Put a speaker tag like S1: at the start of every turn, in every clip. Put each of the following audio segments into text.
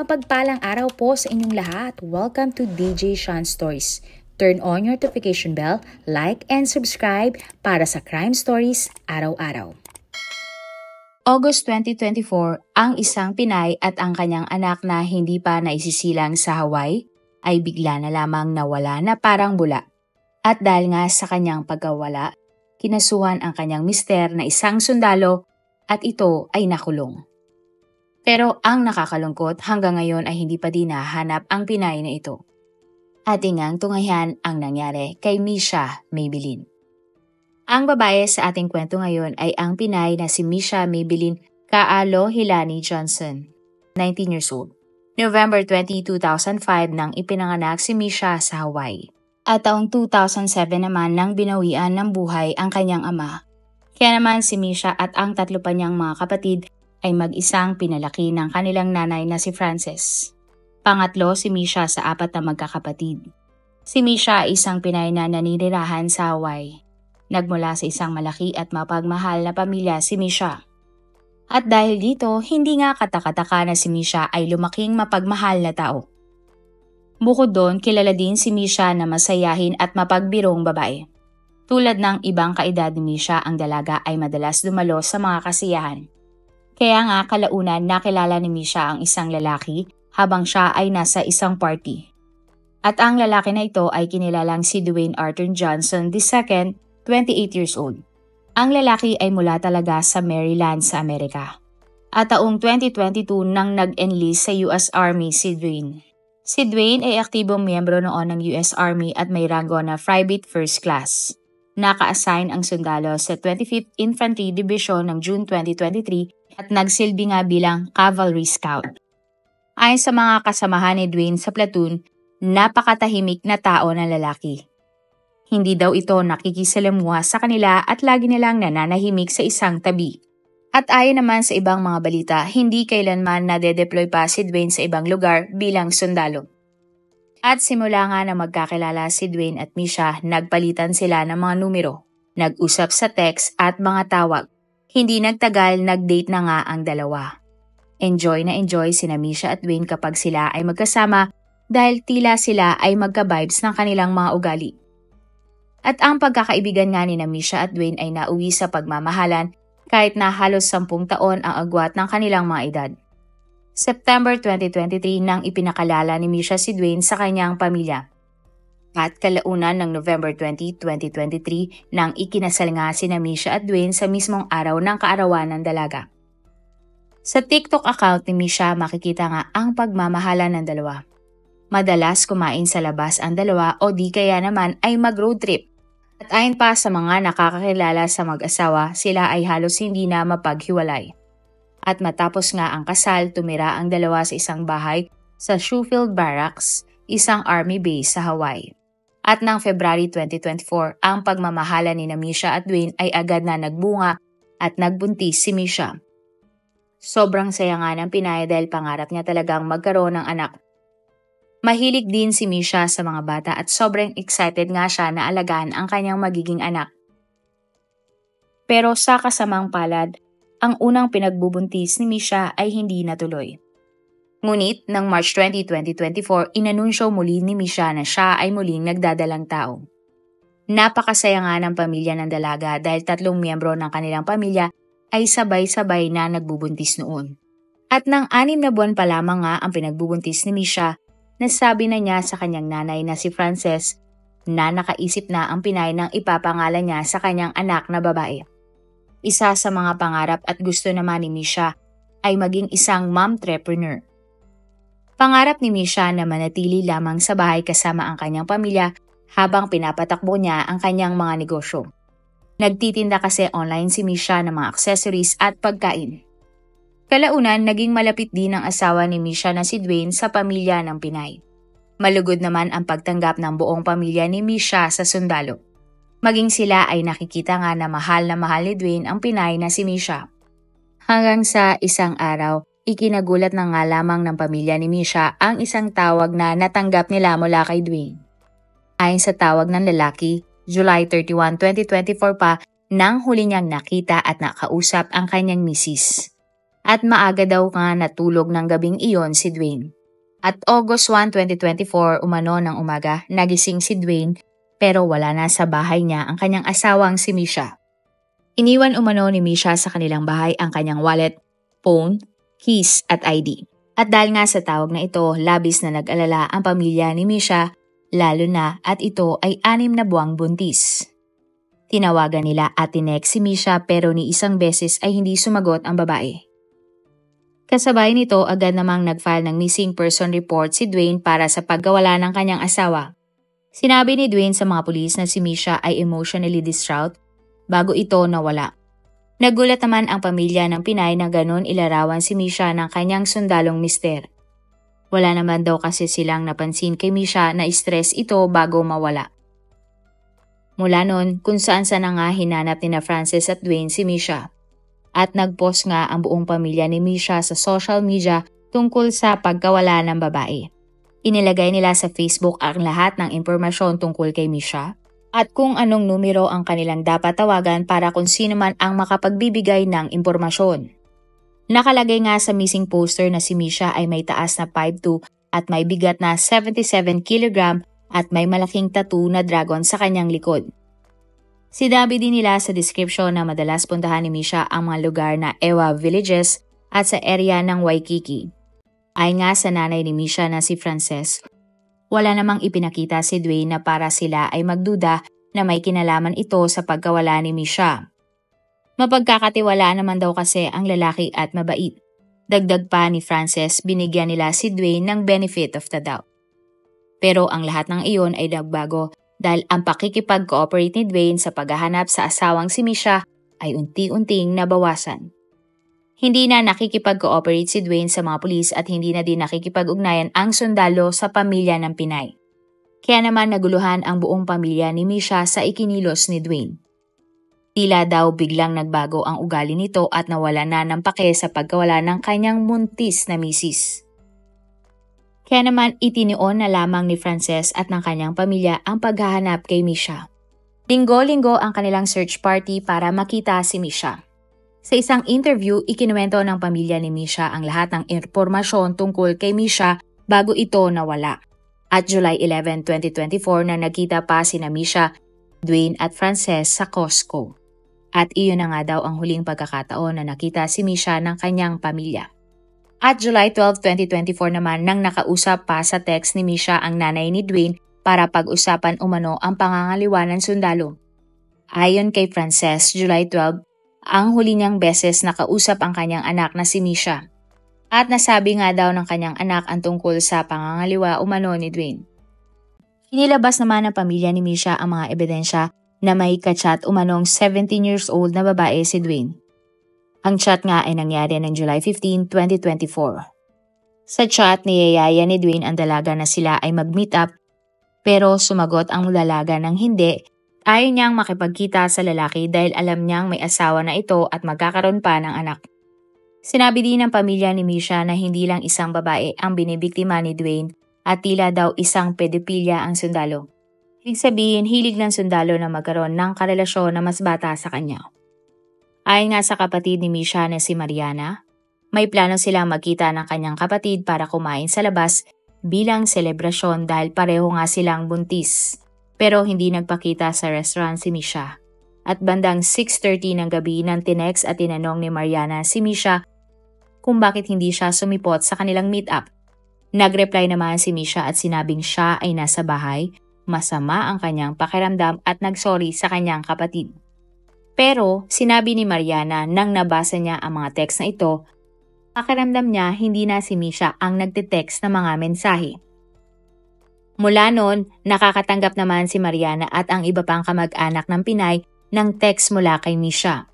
S1: Mapagpalang araw po sa inyong lahat. Welcome to DJ Sean Stories. Turn on your notification bell, like and subscribe para sa crime stories araw-araw. August 2024, ang isang Pinay at ang kanyang anak na hindi pa naisisilang sa Hawaii ay bigla na lamang nawala na parang bula. At dahil nga sa kanyang pagkawala, kinasuhan ang kanyang mister na isang sundalo at ito ay nakulong. Pero ang nakakalungkot, hanggang ngayon ay hindi pa din nahanap ang Pinay na ito. Ating ngang tunghayan ang nangyari kay Misha Maybelline. Ang babae sa ating kwento ngayon ay ang Pinay na si Misha Maybelline Kaalohilani Johnson, 19 years old. November 20, 2005 nang ipinanganak si Misha sa Hawaii. At taong 2007 naman nang binawian ng buhay ang kanyang ama. Kaya naman si Misha at ang tatlo pa niyang mga kapatid ay mag-isang pinalaki ng kanilang nanay na si Frances. Pangatlo si Misha sa apat na magkakapatid. Si Misha ay isang Pinay na naninirahan sa Hawaii. Nagmula sa isang malaki at mapagmahal na pamilya si Misha. At dahil dito, hindi nga katakataka na si Misha ay lumaking mapagmahal na tao. Bukod doon, kilala din si Misha na masayahin at mapagbirong babae. Tulad ng ibang kaedad ni Misha, ang dalaga ay madalas dumalo sa mga kasiyahan. Kaya nga kalaunan nakilala ni Misha ang isang lalaki habang siya ay nasa isang party. At ang lalaki na ito ay kinilalang si Dwayne Arthur Johnson II, 28 years old. Ang lalaki ay mula talaga sa Maryland sa Amerika. At taong 2022 nang nag-enlist sa US Army si Dwayne. Si Dwayne ay aktibong miyembro noon ng US Army at may rango na Private First Class. Naka-assign ang sundalo sa 25th Infantry Division ng June 2023 at nagsilbi nga bilang Cavalry Scout. Ayon sa mga kasamahan ni Dwayne sa platoon, napakatahimik na tao na lalaki. Hindi daw ito nakikisalamuha sa kanila at lagi nilang nananahimik sa isang tabi. At ayon naman sa ibang mga balita, hindi kailanman nade-deploy pa si Dwayne sa ibang lugar bilang sundalo. At simula nga na magkakilala si Dwayne at Misha, nagpalitan sila ng mga numero, nag-usap sa text at mga tawag. Hindi nagtagal, nag-date na nga ang dalawa. Enjoy na enjoy sina Misha at Dwayne kapag sila ay magkasama dahil tila sila ay magka-vibes ng kanilang mga ugali. At ang pagkakaibigan nga ni Misha at Dwayne ay nauwi sa pagmamahalan kahit na halos 10 taon ang agwat ng kanilang mga edad. September 2023 nang ipinakalala ni Misha si Dwayne sa kanyang pamilya. At kalaunan ng November 20, 2023 nang ikinasal nga sina Misha at Dwayne sa mismong araw ng kaarawan ng dalaga. Sa TikTok account ni Misha makikita nga ang pagmamahala ng dalawa. Madalas kumain sa labas ang dalawa o di kaya naman ay mag-road trip. At ayon pa sa mga nakakakilala sa mag-asawa, sila ay halos hindi na mapaghiwalay. At matapos nga ang kasal, tumira ang dalawa sa isang bahay sa Schofield Barracks, isang army base sa Hawaii. At ng February 2024, ang pagmamahala ni Misha at Dwayne ay agad na nagbunga at nagbuntis si Misha. Sobrang saya nga ng Pinay dahil pangarap niya talagang magkaroon ng anak. Mahilig din si Misha sa mga bata at sobrang excited nga siya na alagaan ang kanyang magiging anak. Pero sa kasamang palad, ang unang pinagbubuntis ni Misha ay hindi natuloy. Ngunit, ng March 20, 2024, inanunsyo muli ni Misha na siya ay muling nagdadalang tao. Napakasaya nga ng pamilya ng dalaga dahil 3 miyembro ng kanilang pamilya ay sabay-sabay na nagbubuntis noon. At nang 6 na buwan pa lamang nga ang pinagbubuntis ni Misha, nasabi na niya sa kanyang nanay na si Frances na nakaisip na ang Pinay nang ipapangalan niya sa kanyang anak na babae. Isa sa mga pangarap at gusto naman ni Misha ay maging isang momtrepreneur. Pangarap ni Misha na manatili lamang sa bahay kasama ang kanyang pamilya habang pinapatakbo niya ang kanyang mga negosyo. Nagtitinda kasi online si Misha ng mga accessories at pagkain. Kalaunan, naging malapit din ang asawa ni Misha na si Dwayne sa pamilya ng Pinay. Malugod naman ang pagtanggap ng buong pamilya ni Misha sa sundalo. Maging sila ay nakikita nga na mahal ni Dwayne ang Pinay na si Misha. Hanggang sa isang araw, ikinagulat na nga lamang ng pamilya ni Misha ang isang tawag na natanggap nila mula kay Dwayne. Ayon sa tawag ng lalaki, July 31, 2024 pa nang huli niyang nakita at nakausap ang kanyang misis. At maaga daw nga natulog ng gabing iyon si Dwayne. At August 1, 2024 umano ng umaga, nagising si Dwayne pero wala na sa bahay niya ang kanyang asawang si Misha. Iniwan umano ni Misha sa kanilang bahay ang kanyang wallet, phone, keys at ID. At dahil nga sa tawag na ito, labis na nag-alala ang pamilya ni Misha, lalo na at ito ay 6 na buwang buntis. Tinawagan nila at tinext si Misha pero ni isang beses ay hindi sumagot ang babae. Kasabay nito agad namang nag-file ng missing person report si Dwayne para sa pagkawala ng kanyang asawa. Sinabi ni Dwayne sa mga pulis na si Misha ay emotionally distraught bago ito nawala. Nagulat naman ang pamilya ng Pinay na ganon ilarawan si Misha ng kanyang sundalong mister. Wala naman daw kasi silang napansin kay Misha na stress ito bago mawala. Mula noon kung saan na nga hinanap ni na Frances at Dwayne si Misha. At nag-post nga ang buong pamilya ni Misha sa social media tungkol sa pagkawala ng babae. Inilagay nila sa Facebook ang lahat ng impormasyon tungkol kay Misha at kung anong numero ang kanilang dapat tawagan para kung sino man ang makapagbibigay ng impormasyon. Nakalagay nga sa missing poster na si Misha ay may taas na 5'2" at may bigat na 77 kg at may malaking tattoo na dragon sa kanyang likod. Sinabi din nila sa description na madalas puntahan ni Misha ang mga lugar na Ewa Villages at sa area ng Waikiki. Ay nga sa nanay ni Misha na si Frances, wala namang ipinakita si Dwayne na para sila ay magduda na may kinalaman ito sa pagkawala ni Misha. Mapagkakatiwala naman daw kasi ang lalaki at mabait. Dagdag pa ni Frances, binigyan nila si Dwayne ng benefit of the doubt. Pero ang lahat ng iyon ay nagbago dahil ang pakikipag-cooperate ni Dwayne sa paghahanap sa asawang si Misha ay unti-unting nabawasan. Hindi na nakikipag-cooperate si Dwayne sa mga pulis at hindi na din nakikipag-ugnayan ang sundalo sa pamilya ng Pinay. Kaya naman naguluhan ang buong pamilya ni Misha sa ikinilos ni Dwayne. Tila daw biglang nagbago ang ugali nito at nawala na ng pake sa pagkawala ng kanyang muntis na misis. Kaya naman itinion na lamang ni Frances at ng kanyang pamilya ang paghahanap kay Misha. Linggo-linggo ang kanilang search party para makita si Misha. Sa isang interview, ikinuwento ng pamilya ni Misha ang lahat ng impormasyon tungkol kay Misha bago ito nawala. At July 11, 2024 na nagkita pa sina Misha, Dwayne at Frances sa Costco. At iyon na nga daw ang huling pagkakataon na nakita si Misha ng kanyang pamilya. At July 12, 2024 naman nang nakausap pa sa text ni Misha ang nanay ni Dwayne para pag-usapan umano ang pangangaliwa ng sundalo. Ayon kay Frances, July 12, ang huli niyang beses nakausap ang kanyang anak na si Misha. At nasabi nga daw ng kanyang anak ang tungkol sa pangangaliwa umano ni Dwayne. Inilabas naman ng pamilya ni Misha ang mga ebidensya na may kachat umanong 17 years old na babae si Dwayne. Ang chat nga ay nangyari ng July 15, 2024. Sa chat, niyayaya ni Dwayne ang dalaga na sila ay mag-meet up pero sumagot ang dalaga ng hindi. Ayaw niyang makipagkita sa lalaki dahil alam niyang may asawa na ito at magkakaroon pa ng anak. Sinabi din ng pamilya ni Misha na hindi lang isang babae ang binibiktima ni Dwayne at tila daw isang pedophilia ang sundalo. Ibig sabihin, hilig ng sundalo na magkaroon ng karelasyon na mas bata sa kanya. Ayon nga sa kapatid ni Misha na si Mariana, may plano silang magkita ng kanyang kapatid para kumain sa labas bilang selebrasyon dahil pareho nga silang buntis. Pero hindi nagpakita sa restaurant si Misha. At bandang 6:30 ng gabi nang tinext at tinanong ni Mariana si Misha kung bakit hindi siya sumipot sa kanilang meet-up. Nag-reply naman si Misha at sinabing siya ay nasa bahay, masama ang kanyang pakiramdam at nagsorry sa kanyang kapatid. Pero sinabi ni Mariana nang nabasa niya ang mga text na ito, pakiramdam niya hindi na si Misha ang nagte-text ng mga mensahe. Mula noon, nakakatanggap naman si Mariana at ang iba pang kamag-anak ng Pinay ng text mula kay Misha.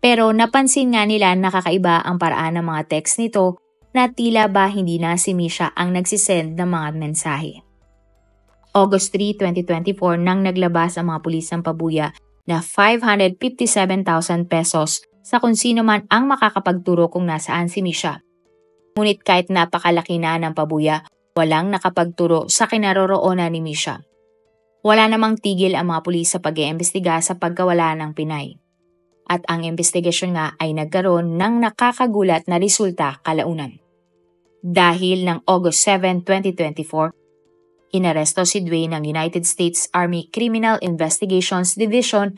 S1: Pero napansin nga nila nakakaiba ang paraan ng mga text nito na tila ba hindi na si Misha ang nagsisend ng mga mensahe. August 3, 2024 nang naglabas ang mga pulis ng pabuya na 557,000 pesos sa kung sino man ang makakapagturo kung nasaan si Misha. Ngunit kahit napakalaki na ng pabuya, walang nakapagturo sa kinaroroonan ni Misha. Wala namang tigil ang mga pulis sa pag-iimbestiga sa pagkawala ng Pinay. at ang investigasyon nga ay nagkaroon ng nakakagulat na resulta kalaunan. Dahil ng August 7, 2024, inaresto si Dwayne ng United States Army Criminal Investigations Division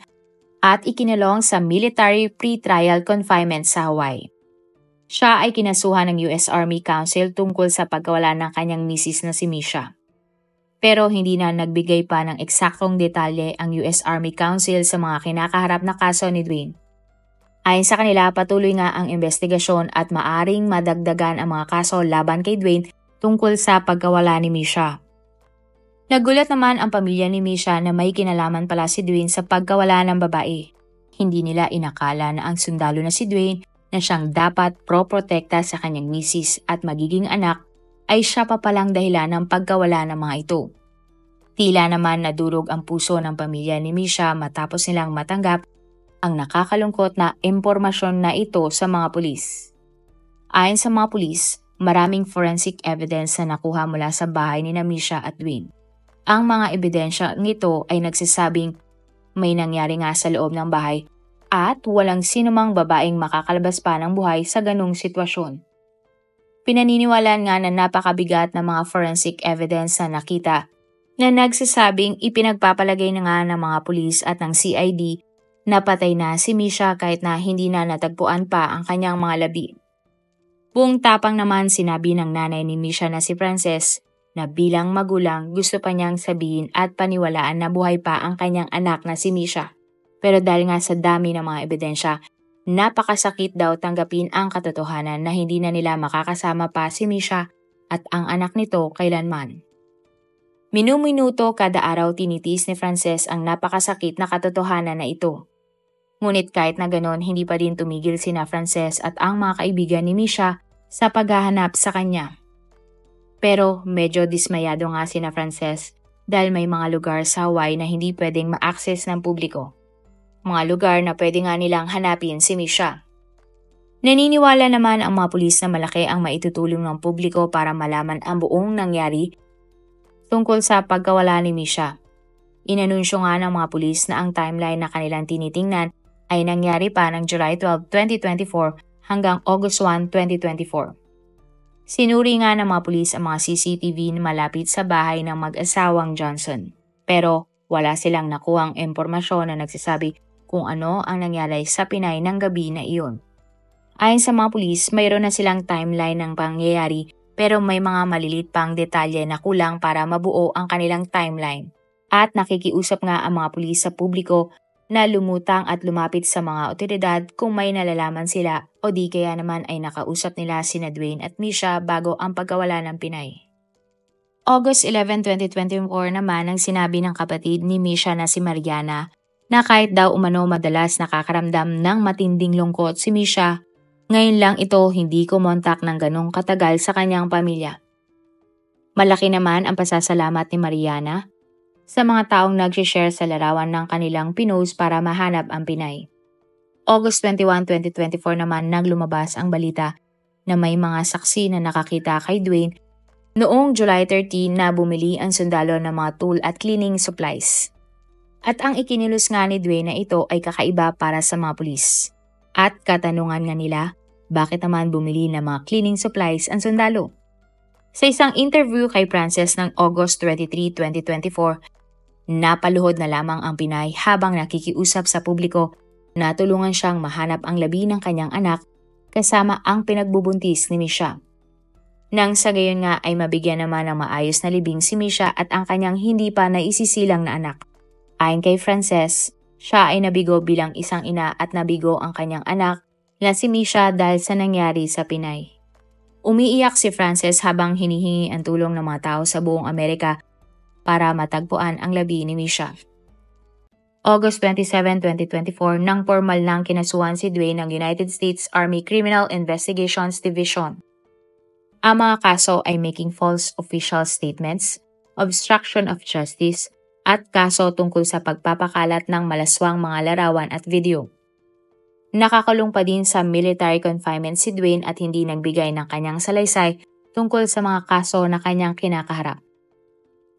S1: at ikinulong sa Military Pre-Trial Confinement sa Hawaii. Siya ay kinasuhan ng US Army Council tungkol sa pagkawala ng kanyang misis na si Misha. Pero hindi na nagbigay pa ng eksaktong detalye ang US Army Council sa mga kinakaharap na kaso ni Dwayne. Ayon sa kanila, patuloy nga ang investigasyon at maaring madagdagan ang mga kaso laban kay Dwayne tungkol sa pagkawala ni Misha. Nagulat naman ang pamilya ni Misha na may kinalaman pala si Dwayne sa pagkawala ng babae. Hindi nila inakala na ang sundalo na si Dwayne na siyang dapat pro-protekta sa kanyang misis at magiging anak ay siya pa palang dahilan ng pagkawala ng mga ito. Tila naman nadurog ang puso ng pamilya ni Misha matapos nilang matanggap ang nakakalungkot na impormasyon na ito sa mga pulis. Ayon sa mga pulis, maraming forensic evidence na nakuha mula sa bahay ni Misha at Dwayne. Ang mga ebidensya nito ay nagsasabing may nangyari nga sa loob ng bahay at walang sinumang babaeng makakalabas pa ng buhay sa ganung sitwasyon. Pinaniniwalaan nga na napakabigat ng mga forensic evidence na nakita na nagsasabing ipinagpapalagay na nga ng mga pulis at ng CID na patay na si Misha kahit na hindi na natagpuan pa ang kanyang mga labi. Buong tapang naman sinabi ng nanay ni Misha na si Frances na bilang magulang gusto pa niyang sabihin at paniwalaan na buhay pa ang kanyang anak na si Misha. Pero dahil nga sa dami ng mga ebidensya, napakasakit daw tanggapin ang katotohanan na hindi na nila makakasama pa si Misha at ang anak nito kailanman. Minuminuto kada araw tinitiis ni Frances ang napakasakit na katotohanan na ito. Ngunit kahit na ganon, hindi pa din tumigil sina Frances at ang mga kaibigan ni Misha sa paghahanap sa kanya. Pero medyo dismayado nga sina Frances dahil may mga lugar sa Hawaii na hindi pwedeng ma-access ng publiko. Mga lugar na pwede nga nilang hanapin si Misha. Naniniwala naman ang mga pulis na malaki ang maitutulong ng publiko para malaman ang buong nangyari tungkol sa pagkawala ni Misha. Inanunsyo nga ng mga pulis na ang timeline na kanilang tinitingnan ay nangyari pa ng July 12, 2024 hanggang August 1, 2024. Sinuri nga ng mga pulis ang mga CCTV na malapit sa bahay ng mag-asawang Johnson. Pero wala silang nakuhang impormasyon na nagsasabi kung ano ang nangyari sa Pinay ng gabi na iyon. Ayon sa mga pulis, mayroon na silang timeline ng pangyayari pero may mga malilit pang detalye na kulang para mabuo ang kanilang timeline. At nakikiusap nga ang mga pulis sa publiko na lumutang at lumapit sa mga otoridad kung may nalalaman sila o di kaya naman ay nakausap nila sina Dwayne at Misha bago ang pagkawala ng Pinay. August 11, 2024 naman ang sinabi ng kapatid ni Misha na si Mariana na kahit daw umano madalas nakakaramdam ng matinding lungkot si Misha, ngayon lang ito hindi kumontak ng ganong katagal sa kanyang pamilya. Malaki naman ang pasasalamat ni Mariana sa mga taong nag-share sa larawan ng kanilang pinost para mahanap ang Pinay. August 21, 2024 naman naglumabas ang balita na may mga saksi na nakakita kay Dwayne noong July 13 na bumili ang sundalo ng mga tool at cleaning supplies. At ang ikinilos nga ni Dwayne na ito ay kakaiba para sa mga pulis. At katanungan nga nila, bakit naman bumili ng mga cleaning supplies ang sundalo? Sa isang interview kay Frances ng August 23, 2024, napaluhod na lamang ang Pinay habang nakikiusap sa publiko na tulungan siyang mahanap ang labi ng kanyang anak kasama ang pinagbubuntis ni Misha. Nang sa gayon nga ay mabigyan naman ng maayos na libing si Misha at ang kanyang hindi pa naisisilang na anak. Ayon kay Frances, siya ay nabigo bilang isang ina at nabigo ang kanyang anak na si Misha dahil sa nangyari sa Pinay. Umiiyak si Frances habang hinihingi ang tulong ng mga tao sa buong Amerika para matagpuan ang labi ni Misha. August 27, 2024 nang formal nang kinasuhan si Dwayne ng United States Army Criminal Investigations Division. Ang mga kaso ay making false official statements, obstruction of justice, at kaso tungkol sa pagpapakalat ng malaswang mga larawan at video. Nakakulong pa din sa military confinement si Dwayne at hindi nagbigay ng kanyang salaysay tungkol sa mga kaso na kanyang kinakaharap.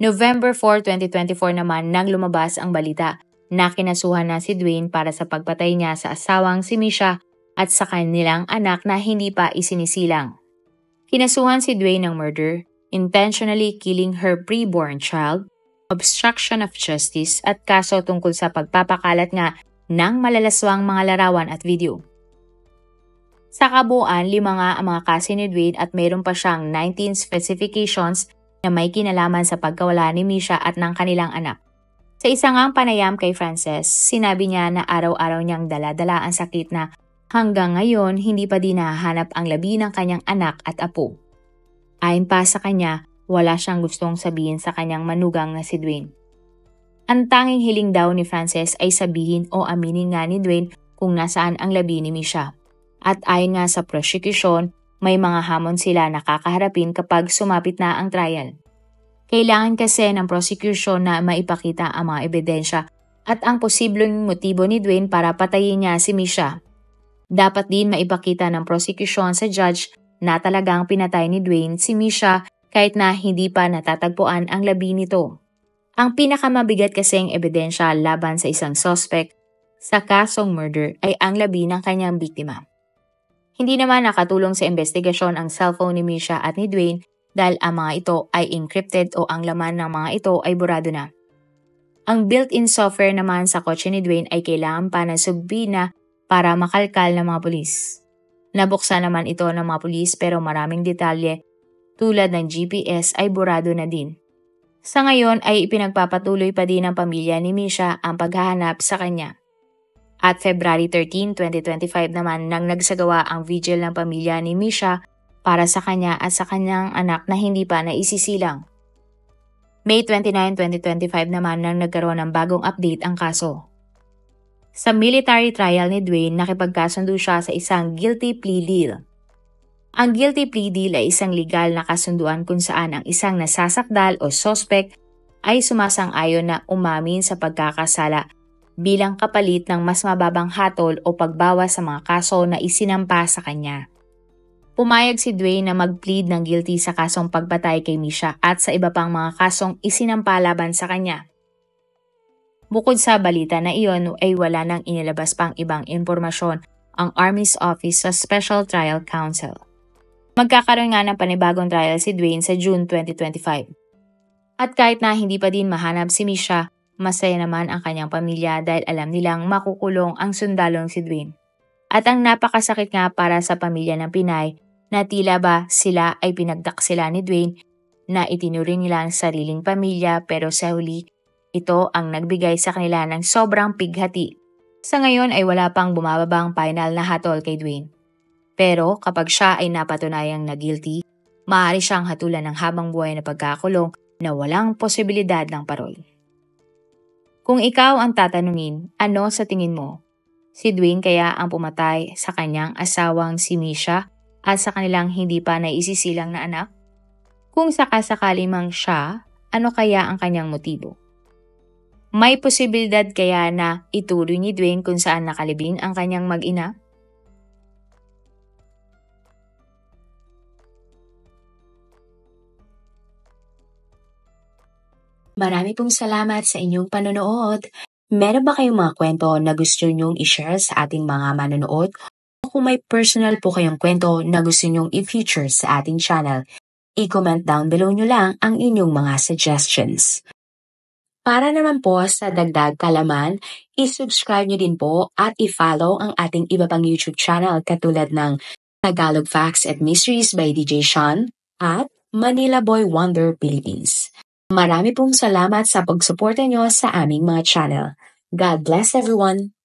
S1: November 4, 2024 naman nang lumabas ang balita na kinasuhan na si Dwayne para sa pagpatay niya sa asawang si Misha at sa kanilang anak na hindi pa isinisilang. Kinasuhan si Dwayne ng murder, intentionally killing her preborn child, obstruction of justice at kaso tungkol sa pagpapakalat nga ng malalaswang mga larawan at video. Sa kabuuan, 5 nga ang mga kaso ni Dwayne at mayroon pa siyang 19 specifications na may kinalaman sa pagkawala ni Misha at ng kanilang anak. Sa isang ngang panayam kay Frances, sinabi niya na araw-araw niyang dala-dala ang sakit na hanggang ngayon hindi pa din nahahanap ang labi ng kanyang anak at apo. Ayon pa sa kanya, wala siyang gustong sabihin sa kanyang manugang na si Dwayne. Ang tanging hiling daw ni Frances ay sabihin o aminin nga ni Dwayne kung nasaan ang labi ni Misha. At ayon nga sa prosecution, may mga hamon sila na kakaharapin kapag sumapit na ang trial. Kailangan kasi ng prosecution na maipakita ang mga ebidensya at ang posibleng motibo ni Dwayne para patayin niya si Misha. Dapat din maipakita ng prosecution sa judge na talagang pinatay ni Dwayne si Misha kahit na hindi pa natatagpuan ang labi nito. Ang pinakamabigat kasing ebidensya laban sa isang suspect sa kasong murder ay ang labi ng kanyang biktima. Hindi naman nakatulong sa investigasyon ang cellphone ni Misha at ni Dwayne dahil ang mga ito ay encrypted o ang laman ng mga ito ay burado na. Ang built-in software naman sa kotse ni Dwayne ay kailangan pa ng subbina para makalkal ng mga pulis. Nabuksan naman ito ng mga pulis pero maraming detalye tulad ng GPS ay burado na din. Sa ngayon ay ipinagpapatuloy pa din ng pamilya ni Misha ang paghahanap sa kanya. At February 13, 2025 naman nang nagsagawa ang vigil ng pamilya ni Misha para sa kanya at sa kanyang anak na hindi pa naisisilang. May 29, 2025 naman nang nagkaroon ng bagong update ang kaso. Sa military trial ni Dwayne, nakipagkasundo siya sa isang guilty plea deal. Ang guilty plea deal ay isang legal na kasunduan kung saan ang isang nasasakdal o suspect ay sumasang-ayon na umamin sa pagkakasala bilang kapalit ng mas mababang hatol o pagbawas sa mga kaso na isinampa sa kanya. Pumayag si Dwayne na mag-plead ng guilty sa kasong pagpatay kay Misha at sa iba pang mga kasong isinampa laban sa kanya. Bukod sa balita na iyon ay wala nang inilabas pang ibang impormasyon ang Army's Office sa Special Trial Counsel. Magkakaroon nga ng panibagong trial si Dwayne sa June 2025. At kahit na hindi pa din mahanap si Misha, masaya naman ang kanyang pamilya dahil alam nilang makukulong ang sundalong si Dwayne. At ang napakasakit nga para sa pamilya ng Pinay na tila ba sila ay pinagdaksila ni Dwayne na itinuring nila ang sariling pamilya pero sa huli, ito ang nagbigay sa kanila ng sobrang pighati. Sa ngayon ay wala pang bumababang final na hatol kay Dwayne. Pero kapag siya ay napatunayang na guilty, maaari siyang hatulan ng habang buhay na pagkakulong na walang posibilidad ng parol. Kung ikaw ang tatanungin, ano sa tingin mo? Si Dwayne kaya ang pumatay sa kanyang asawang si Misha at sa kanilang hindi pa naisisilang na anak? Kung sakasakali mang siya, ano kaya ang kanyang motibo? May posibilidad kaya na ituloy ni Dwayne kung saan nakalibing ang kanyang mag-ina?
S2: Marami pong salamat sa inyong panonood. Meron ba kayong mga kwento na gusto nyong i-share sa ating mga manonood? O kung may personal po kayong kwento na gusto nyong i-feature sa ating channel, i-comment down below nyo lang ang inyong mga suggestions. Para naman po sa dagdag kalaman, i-subscribe nyo din po at i-follow ang ating iba pang YouTube channel katulad ng Tagalog Facts and Mysteries by DJ Sean at Manila Boy Wonder Philippines. Marami pong salamat sa pagsuporta nyo sa aming mga channel. God bless everyone!